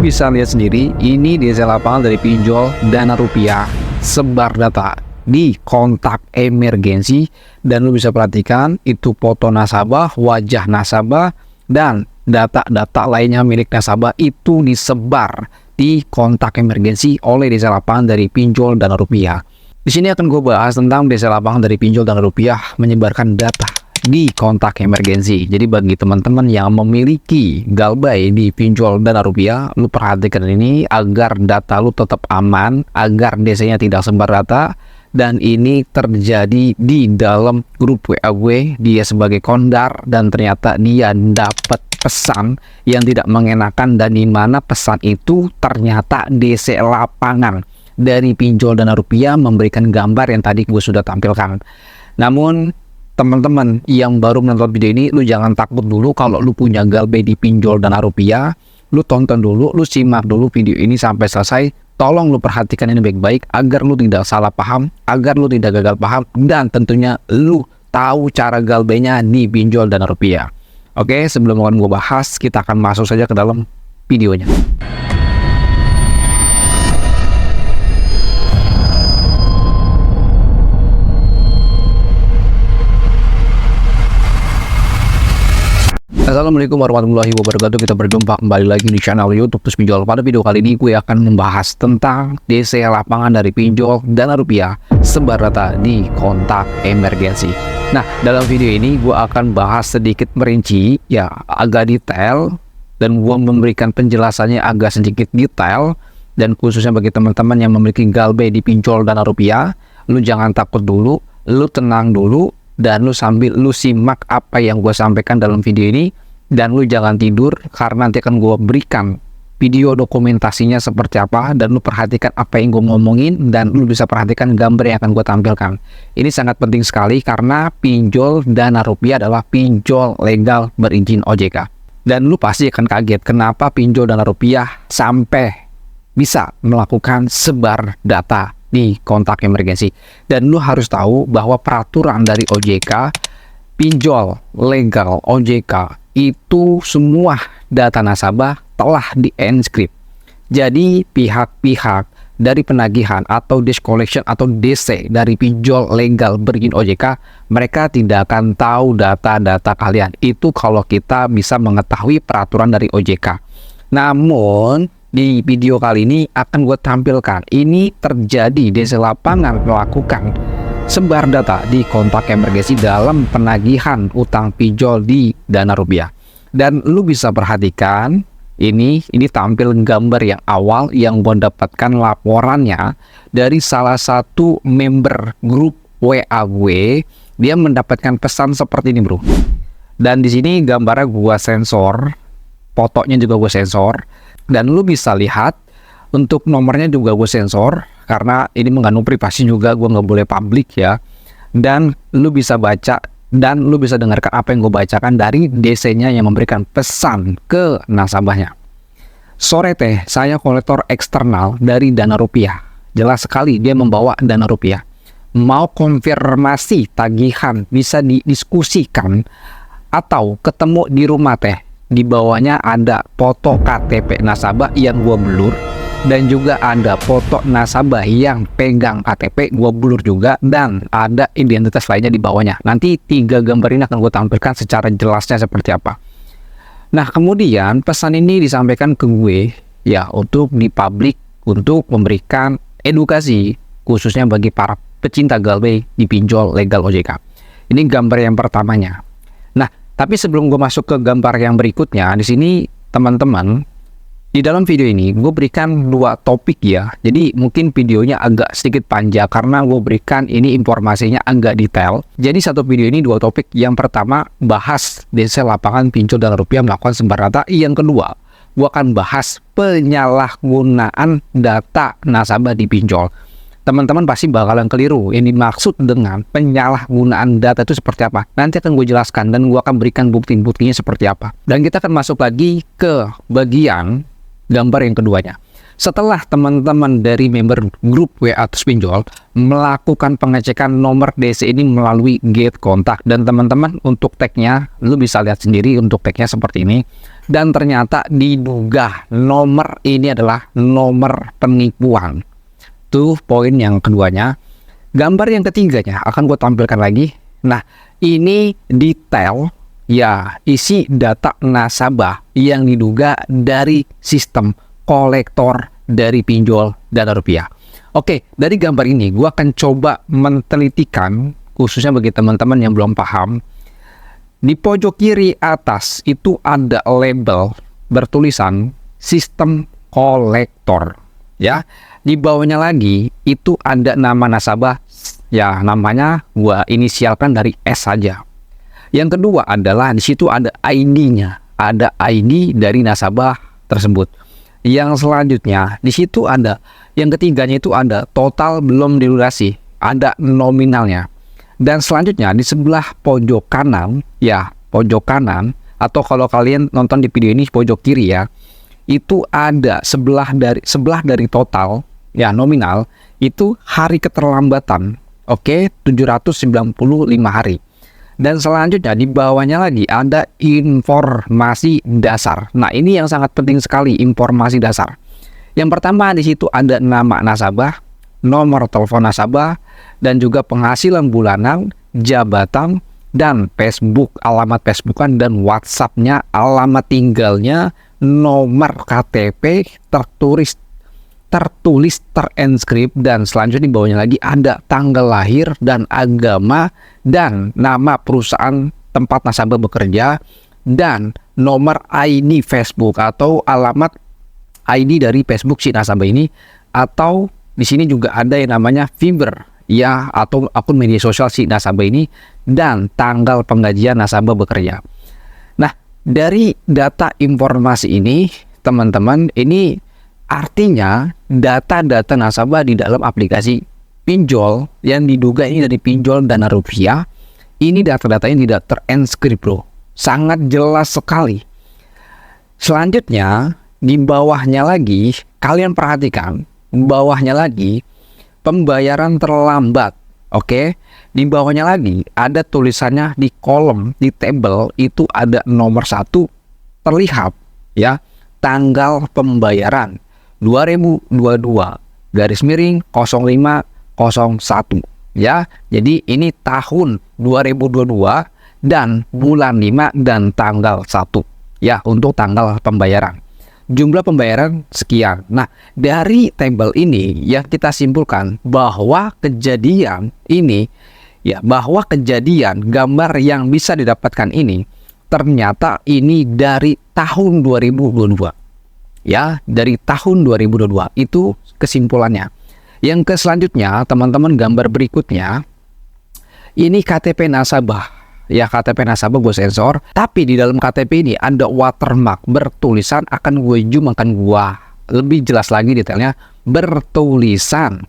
bisa lihat sendiri, ini DC lapangan dari pinjol Dana Rupiah sebar data di kontak emergensi, dan lu bisa perhatikan itu foto nasabah, wajah nasabah, dan data-data lainnya milik nasabah itu disebar di kontak emergensi oleh DC lapangan dari pinjol Dana Rupiah. Di sini akan gue bahas tentang DC lapangan dari pinjol Dana Rupiah menyebarkan data di kontak emergensi. Jadi bagi teman-teman yang memiliki galbay di pinjol Dana Rupiah, lu perhatikan ini agar data lu tetap aman, agar DC-nya tidak sebar data. Dan ini terjadi di dalam grup WA gue, dia sebagai kondar, dan ternyata dia dapat pesan yang tidak mengenakan, dan di mana pesan itu ternyata DC lapangan dari pinjol Dana Rupiah memberikan gambar yang tadi gue sudah tampilkan. Namun teman-teman yang baru menonton video ini, lu jangan takut dulu kalau lu punya galbay di pinjol Dana Rupiah. Lu tonton dulu, lu simak dulu video ini sampai selesai. Tolong lu perhatikan ini baik-baik agar lu tidak salah paham, agar lu tidak gagal paham, dan tentunya lu tahu cara galbaynya di pinjol Dana Rupiah. Oke, sebelum akan gue bahas, kita akan masuk saja ke dalam videonya. Assalamualaikum warahmatullahi wabarakatuh. Kita berjumpa kembali lagi di channel YouTube Terus Pinjol. Pada video kali ini gue akan membahas tentang DC lapangan dari pinjol Dana Rupiah sebar data di kontak emergensi. Nah, dalam video ini gue akan bahas sedikit merinci, ya agak detail, dan gue memberikan penjelasannya agak sedikit detail. Dan khususnya bagi teman-teman yang memiliki galbay di pinjol Dana Rupiah, lu jangan takut dulu, lu tenang dulu, dan lu sambil lu simak apa yang gue sampaikan dalam video ini. Dan lu jangan tidur, karena nanti akan gue berikan video dokumentasinya seperti apa, dan lu perhatikan apa yang gue ngomongin, dan lu bisa perhatikan gambar yang akan gue tampilkan. Ini sangat penting sekali karena pinjol Dana Rupiah adalah pinjol legal berizin OJK. Dan lu pasti akan kaget kenapa pinjol Dana Rupiah sampai bisa melakukan sebar data di kontak emergensi. Dan lu harus tahu bahwa peraturan dari OJK, pinjol legal OJK, itu semua data nasabah telah di-enskrip. Jadi pihak-pihak dari penagihan atau desk collection atau DC dari pinjol legal berizin OJK, mereka tidak akan tahu data-data kalian. Itu kalau kita bisa mengetahui peraturan dari OJK. Namun di video kali ini akan gue tampilkan ini terjadi DC lapangan melakukan sebar data di kontak emergensi dalam penagihan utang pinjol di Dana Rupiah. Dan lu bisa perhatikan ini tampil gambar yang awal yang gue dapatkan laporannya dari salah satu member grup WA gue. Dia mendapatkan pesan seperti ini, bro. Dan di sini gambarnya gue sensor, fotonya juga gue sensor, dan lu bisa lihat untuk nomornya juga gue sensor, karena ini mengandung privasi juga, gue nggak boleh publik ya. Dan lu bisa baca dan lu bisa dengarkan apa yang gue bacakan dari DC-nya yang memberikan pesan ke nasabahnya. Sore teh, saya kolektor eksternal dari Dana Rupiah. Jelas sekali dia membawa Dana Rupiah. Mau konfirmasi tagihan bisa didiskusikan atau ketemu di rumah teh. Di bawahnya ada foto KTP nasabah yang gue blur, dan juga ada foto nasabah yang pegang KTP gue blur juga, dan ada identitas lainnya di bawahnya. Nanti 3 gambar ini akan gue tampilkan secara jelasnya seperti apa. Nah, kemudian pesan ini disampaikan ke gue ya untuk dipublik, untuk memberikan edukasi khususnya bagi para pecinta galbay di pinjol legal OJK. Ini gambar yang pertamanya. Nah, tapi sebelum gue masuk ke gambar yang berikutnya, di sini teman-teman, di dalam video ini gue berikan 2 topik ya. Jadi mungkin videonya agak sedikit panjang karena gue berikan ini informasinya agak detail. Jadi satu video ini 2 topik. Yang pertama bahas DC lapangan pinjol Dana Rupiah melakukan sebar data. Yang kedua gue akan bahas penyalahgunaan data nasabah di pinjol. Teman-teman pasti bakalan keliru. Ini maksud dengan penyalahgunaan data itu seperti apa. Nanti akan gue jelaskan dan gue akan berikan bukti-buktinya seperti apa. Dan kita akan masuk lagi ke bagian gambar yang keduanya. Setelah teman-teman dari member grup WA Terus Pinjol melakukan pengecekan nomor DC ini melalui get kontak, dan teman-teman untuk tagnya lu bisa lihat sendiri, untuk tagnya seperti ini, dan ternyata diduga nomor ini adalah nomor penipuan. Tuh poin yang keduanya. Gambar yang ketiganya akan gue tampilkan lagi. Nah, ini detail ya isi data nasabah yang diduga dari sistem kolektor dari pinjol Dana Rupiah. Oke, dari gambar ini gue akan coba mentelitikan, khususnya bagi teman-teman yang belum paham. Di pojok kiri atas itu ada label bertulisan sistem kolektor, ya. Di bawahnya lagi itu ada nama nasabah, ya namanya gue inisialkan dari S saja. Yang kedua adalah di situ ada ID-nya, ada ID dari nasabah tersebut. Yang selanjutnya di situ ada, yang ketiganya itu ada total belum dilunasi, ada nominalnya. Dan selanjutnya di sebelah pojok kanan, ya pojok kanan, atau kalau kalian nonton di video ini pojok kiri ya, itu ada sebelah dari total, ya nominal, itu hari keterlambatan. Oke, 795 hari. Dan selanjutnya di bawahnya lagi ada informasi dasar. Nah, ini yang sangat penting sekali, informasi dasar. Yang pertama di situ ada nama nasabah, nomor telepon nasabah, dan juga penghasilan bulanan, jabatan, dan Facebook, alamat Facebookan, dan WhatsApp-nya, alamat tinggalnya, nomor KTP tertulis terenkrip, dan selanjutnya di bawahnya lagi ada tanggal lahir dan agama dan nama perusahaan tempat nasabah bekerja dan nomor ID Facebook atau alamat ID dari Facebook si nasabah ini, atau di sini juga ada yang namanya Viber ya, atau akun media sosial si nasabah ini, dan tanggal penggajian nasabah bekerja. Nah, dari data informasi ini teman-teman, ini artinya data-data nasabah di dalam aplikasi pinjol yang diduga ini dari pinjol Dana Rupiah, ini data-datanya tidak terenkrip bro, sangat jelas sekali. Selanjutnya di bawahnya lagi, kalian perhatikan bawahnya lagi, pembayaran terlambat. Oke, di bawahnya lagi ada tulisannya di kolom, di tabel itu ada nomor 1 terlihat ya, tanggal pembayaran 2022-0501 ya. Jadi ini tahun 2022 dan bulan 5 dan tanggal 1 ya untuk tanggal pembayaran. Jumlah pembayaran sekian. Nah, dari tabel ini yang kita simpulkan bahwa kejadian ini ya, bahwa kejadian gambar yang bisa didapatkan ini ternyata ini dari tahun 2022. Ya, dari tahun 2022 itu kesimpulannya. Yang selanjutnya, teman-teman, gambar berikutnya ini KTP nasabah. Ya, KTP nasabah gue sensor, tapi di dalam KTP ini ada watermark bertulisan, akan gue zoom, akan gue lebih jelas lagi detailnya, bertulisan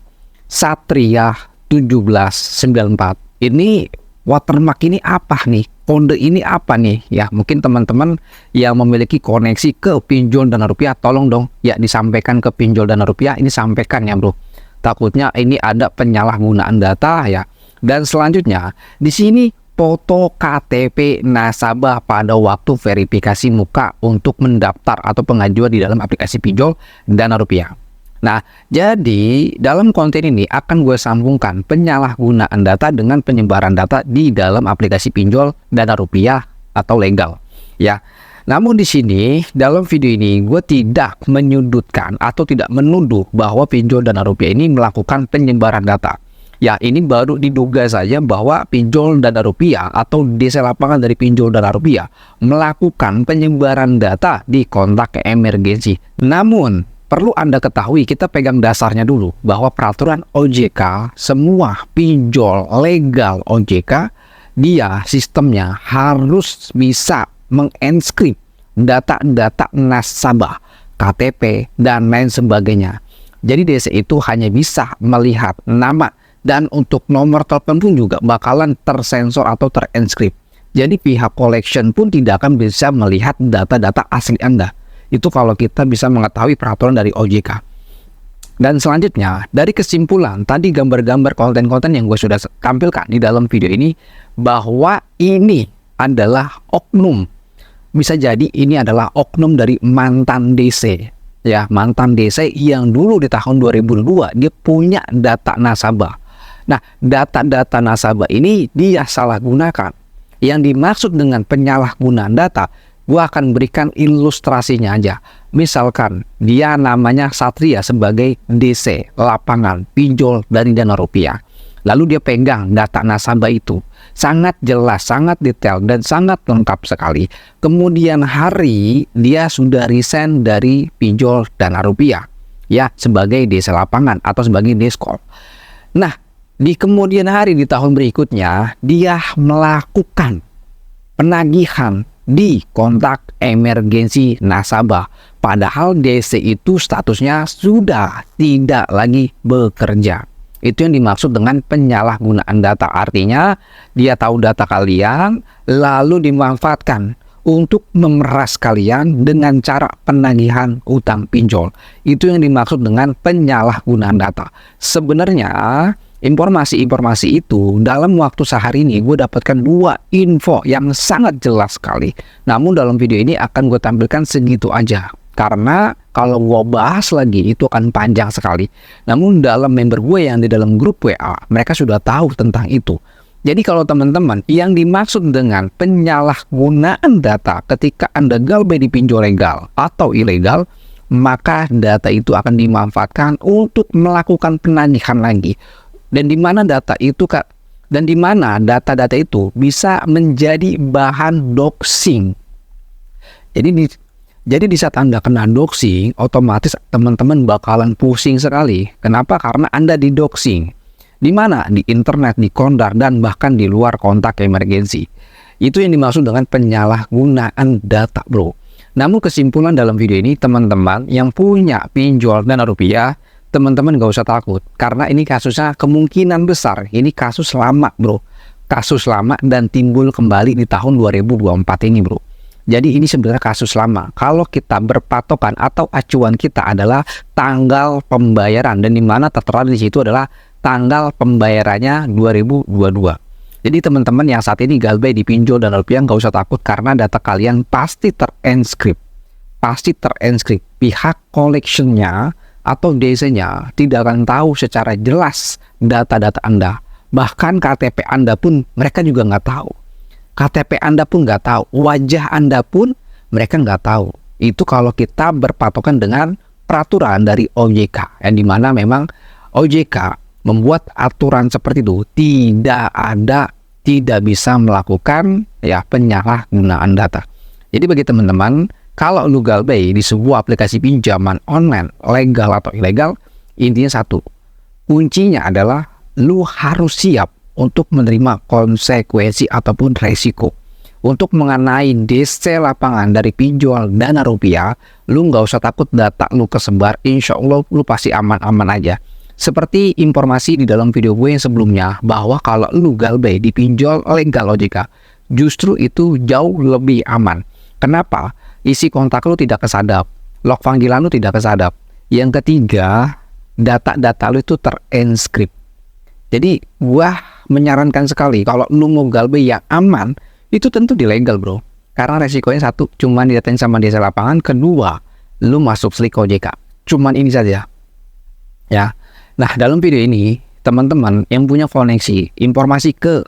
Satria 1794. Ini watermark ini apa nih? Kode ini apa nih? Ya, mungkin teman-teman yang memiliki koneksi ke pinjol Dana Rupiah, tolong dong ya disampaikan ke pinjol Dana Rupiah, ini sampaikan ya bro. Takutnya ini ada penyalahgunaan data ya. Dan selanjutnya di sini foto KTP nasabah pada waktu verifikasi muka untuk mendaftar atau pengajuan di dalam aplikasi pinjol Dana Rupiah. Nah, jadi dalam konten ini akan gue sambungkan penyalahgunaan data dengan penyebaran data di dalam aplikasi pinjol Dana Rupiah atau legal ya. Namun di sini dalam video ini gue tidak menyudutkan atau tidak menuduh bahwa pinjol Dana Rupiah ini melakukan penyebaran data. Ya, ini baru diduga saja bahwa pinjol Dana Rupiah atau DC lapangan dari pinjol Dana Rupiah melakukan penyebaran data di kontak emergensi. Namun perlu Anda ketahui, kita pegang dasarnya dulu bahwa peraturan OJK, semua pinjol legal OJK, dia sistemnya harus bisa mengenkrip data-data nasabah, KTP, dan lain sebagainya. Jadi DC itu hanya bisa melihat nama, dan untuk nomor telepon pun juga bakalan tersensor atau terenkrip. Jadi pihak collection pun tidak akan bisa melihat data-data asli Anda. Itu kalau kita bisa mengetahui peraturan dari OJK. Dan selanjutnya, dari kesimpulan tadi gambar-gambar konten-konten yang gue sudah tampilkan di dalam video ini, bahwa ini adalah oknum. Bisa jadi ini adalah oknum dari mantan DC. Ya, mantan DC yang dulu di tahun 2002 dia punya data nasabah. Nah, data-data nasabah ini dia salah gunakan. Yang dimaksud dengan penyalahgunaan data, gue akan berikan ilustrasinya aja. Misalkan dia namanya Satria sebagai DC, lapangan, pinjol dari Dana Rupiah. Lalu dia pegang data nasabah itu. Sangat jelas, sangat detail, dan sangat lengkap sekali. Kemudian hari dia sudah resign dari pinjol Dana Rupiah. Ya, sebagai DC lapangan atau sebagai deskol. Nah, di kemudian hari di tahun berikutnya, dia melakukan penagihan di kontak emergensi nasabah. Padahal DC itu statusnya sudah tidak lagi bekerja. Itu yang dimaksud dengan penyalahgunaan data. Artinya dia tahu data kalian lalu dimanfaatkan untuk memeras kalian dengan cara penagihan utang pinjol. Itu yang dimaksud dengan penyalahgunaan data. Sebenarnya informasi-informasi itu dalam waktu sehari ini gue dapatkan 2 info yang sangat jelas sekali. Namun dalam video ini akan gue tampilkan segitu aja. Karena kalau gue bahas lagi itu akan panjang sekali. Namun dalam member gue yang di dalam grup WA, mereka sudah tahu tentang itu. Jadi kalau teman-teman yang dimaksud dengan penyalahgunaan data ketika Anda galbay di pinjol legal atau ilegal, maka data itu akan dimanfaatkan untuk melakukan penagihan lagi. Dan di mana data itu dan di mana data-data itu bisa menjadi bahan doxing. Jadi di saat Anda kena doxing, otomatis teman-teman bakalan pusing sekali. Kenapa? Karena Anda di doxing. Di mana? Di internet, di kondar, dan bahkan di luar kontak emergensi. Itu yang dimaksud dengan penyalahgunaan data, bro. Namun kesimpulan dalam video ini, teman-teman yang punya pinjol Dana Rupiah, teman-teman gak usah takut. Karena ini kasusnya kemungkinan besar. Ini kasus lama, bro. Kasus lama dan timbul kembali di tahun 2024 ini, bro. Jadi ini sebenarnya kasus lama. Kalau kita berpatokan atau acuan kita adalah tanggal pembayaran, dan di mana tertera di situ adalah tanggal pembayarannya 2022. Jadi teman-teman yang saat ini galbay di pinjol Dana Rupiah nggak usah takut karena data kalian pasti terenkrip. Pasti terenkrip. Pihak collectionnya atau DC-nya tidak akan tahu secara jelas data-data Anda. Bahkan KTP Anda pun mereka juga nggak tahu. KTP Anda pun nggak tahu, wajah Anda pun mereka nggak tahu. Itu kalau kita berpatokan dengan peraturan dari OJK, yang dimana memang OJK membuat aturan seperti itu, tidak bisa melakukan ya penyalahgunaan data. Jadi bagi teman-teman, kalau lu galbay di sebuah aplikasi pinjaman online, legal atau ilegal, intinya satu, kuncinya adalah lu harus siap untuk menerima konsekuensi ataupun resiko. Untuk mengenai DC lapangan dari pinjol Dana Rupiah, lu nggak usah takut data lu kesebar, insya Allah lu pasti aman-aman aja. Seperti informasi di dalam video gue yang sebelumnya, bahwa kalau lu galbay di pinjol legal OJK, justru itu jauh lebih aman. Kenapa? Isi kontak lu tidak kesadap, log panggilan lu tidak kesadap. Yang ketiga, data-data lu itu terenkrip. Jadi gua menyarankan sekali kalau lu mau galbay yang aman, itu tentu di legal, bro. Karena resikonya satu, cuman didatain sama desa lapangan. Kedua, lu masuk slik OJK. Cuman ini saja. Ya. Nah, dalam video ini, teman-teman yang punya koneksi informasi ke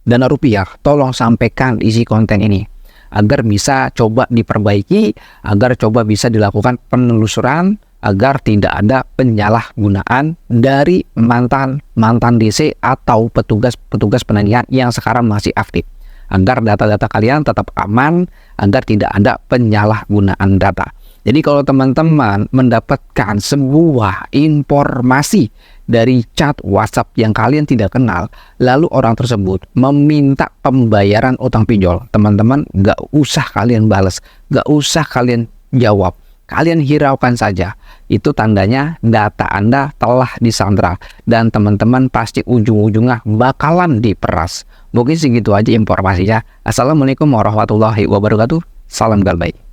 Dana Rupiah, tolong sampaikan isi konten ini agar bisa coba diperbaiki, agar coba bisa dilakukan penelusuran, agar tidak ada penyalahgunaan dari mantan DC atau petugas penagihan yang sekarang masih aktif, agar data-data kalian tetap aman, agar tidak ada penyalahgunaan data. Jadi kalau teman-teman mendapatkan sebuah informasi dari chat WhatsApp yang kalian tidak kenal, lalu orang tersebut meminta pembayaran utang pinjol, teman-teman gak usah kalian balas, gak usah kalian jawab. Kalian hiraukan saja, itu tandanya data Anda telah disandra dan teman-teman pasti ujung-ujungnya bakalan diperas. Mungkin segitu aja informasinya. Assalamualaikum warahmatullahi wabarakatuh. Salam galbay.